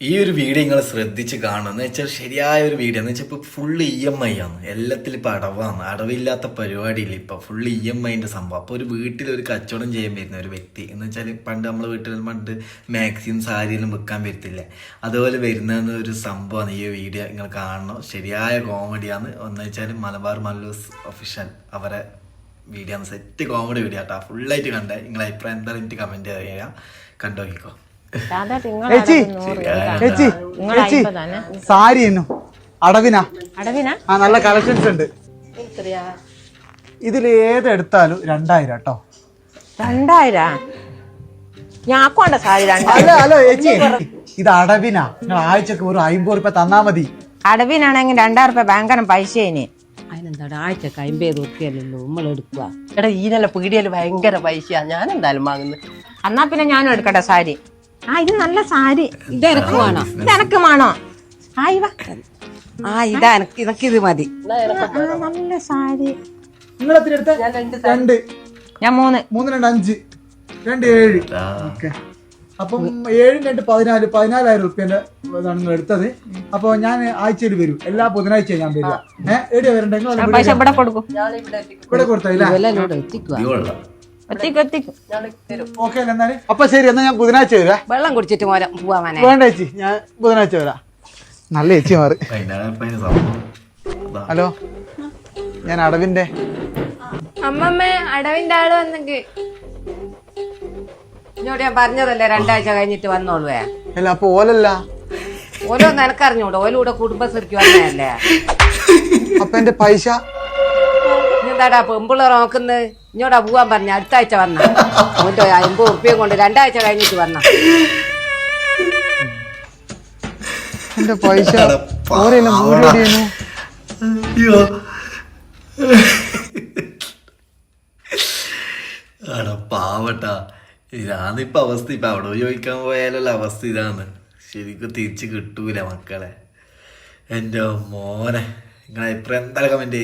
ഈ ഒരു വീഡിയോ നിങ്ങൾ ശ്രദ്ധിച്ച് കാണുക എന്ന് വെച്ചാൽ ശരിയായ ഒരു വീഡിയോ എന്ന് വെച്ചാൽ ഇപ്പോൾ ഫുള്ള് EMI ആണ്. എല്ലാത്തിലും ഇപ്പോൾ അടവാണ്. അടവില്ലാത്ത പരിപാടിയില്ല. ഇപ്പോൾ ഫുള്ള് EMIൻ്റെ സംഭവം. അപ്പോൾ ഒരു വീട്ടിൽ ഒരു കച്ചവടം ചെയ്യാൻ വരുന്ന ഒരു വ്യക്തി എന്ന് വെച്ചാൽ പണ്ട് നമ്മളെ വീട്ടിൽ പണ്ട് മാക്സിയും സാരിയിലും വിൽക്കാൻ പറ്റില്ല, അതുപോലെ വരുന്ന ഒരു സംഭവമാണ്. ഈ വീഡിയോ നിങ്ങൾ കാണണം. ശരിയായ കോമഡിയാണ്. എന്ന് വെച്ചാൽ മലബാർ മല്ലൂസ് ഒഫീഷ്യൽ അവരെ വീഡിയോ ആണ്. സെറ്റ് കോമഡി വീഡിയോ ആട്ടോ. ഫുള്ളായിട്ട് കണ്ടേ. നിങ്ങളെ അഭിപ്രായം എന്തായാലും എനിക്ക് കമൻറ്റ് ചെയ്യുക. കണ്ടു നോക്കിക്കോ. സാരി അടവിനാ നല്ല കളക്ഷൻസ് ഉണ്ട്. ഇതിൽ ഏതെടുത്താലും 2000 കേട്ടോ. 2000 ഞാക്കോണ്ട സാരി. ഹലോ ചേച്ചി, ഇത് അടവിനാ. നിങ്ങൾ ആഴ്ചക്ക് ഒരു 50 രൂപ തന്നാ മതി. അടവിനാണെങ്കിൽ 2000 രൂപ ഭയങ്കര പൈസേന്. അതിനെന്താ ആഴ്ചക്ക് 50 ഉറുപ്പിയല്ലോ നമ്മൾ എടുക്കുക. എടാ ഈനല്ല പീടിയല് ഭയങ്കര പൈസയാ. ഞാൻ എന്തായാലും വാങ്ങുന്നത്. എന്നാ പിന്നെ ഞാനും എടുക്കട്ടെ സാരി. ഇത് നല്ല സാരി. ഇതെനക്ക് വേണോ? ഇതെനക്ക് വേണോ? ഇതൊക്കെ ഇത് മതി. നല്ല സാരി. നിങ്ങൾ എത്ര എടുത്ത? 2. ഞാൻ 3. 3 2 5 2 7. ഓക്കെ, അപ്പം 7 2 14 14,000 റുപ്യന്റെ ഇതാണ് നിങ്ങൾ എടുത്തത്. അപ്പൊ ഞാൻ ആഴ്ചയിൽ വരും. എല്ലാ ബുധനാഴ്ചയും ഞാൻ വരിക. എവിടെയാ വരണ്ടെങ്കിൽ പൈസ ഇവിടെ കൊടുക്കും. ഇവിടെ കൊടുത്തില്ല. ഓക്കെ എന്നാല് അപ്പൊ ശരി, എന്നാ ഞാൻ ബുധനാഴ്ച വരാം. വെള്ളം കുടിച്ചിട്ട് പോവാനെ വേണ്ട ചേച്ചി, ഞാൻ ബുധനാഴ്ച വരാം. നല്ല ചേച്ചി മാറി. ഹലോ, ഞാൻ അടവിന്റെ അമ്മമ്മേ അടവിന്റെ ആള് വന്നെങ്കിൽ എന്നോട് ഞാൻ പറഞ്ഞതല്ലേ 2 ആഴ്ച കഴിഞ്ഞിട്ട് വന്നോളുവേ. അല്ല അപ്പൊ ഓലല്ല. ഓലോ നിനക്കറിഞ്ഞൂടോ? ഓലൂടെ കുടുംബശ്രീക്ക് വന്നതല്ലേ. അപ്പൊ എന്റെ പൈസ എന്താടാ പെമ്പിളർ നോക്കുന്നത്? ഇങ്ങോട്ടാ പോവാൻ പറഞ്ഞ അടുത്ത ആഴ്ച വന്ന 50 ഉറുപ്പിയും കൊണ്ട് 2 ആഴ്ച കഴിഞ്ഞിട്ട് വന്ന. എന്റെ പൈസ പാവട്ടാ. ഇതാണിപ്പോ അവസ്ഥ. ഇപ്പൊ അവിടെ ചോദിക്കാൻ പോയാലുള്ള അവസ്ഥ ഇതാണ്. ശരിക്കും തിരിച്ച് കിട്ടൂല മക്കളെ. എൻ്റെ മോനെ. നിങ്ങളെ അഭിപ്രായം എന്തായാലും കമന്റ് ചെയ്യും.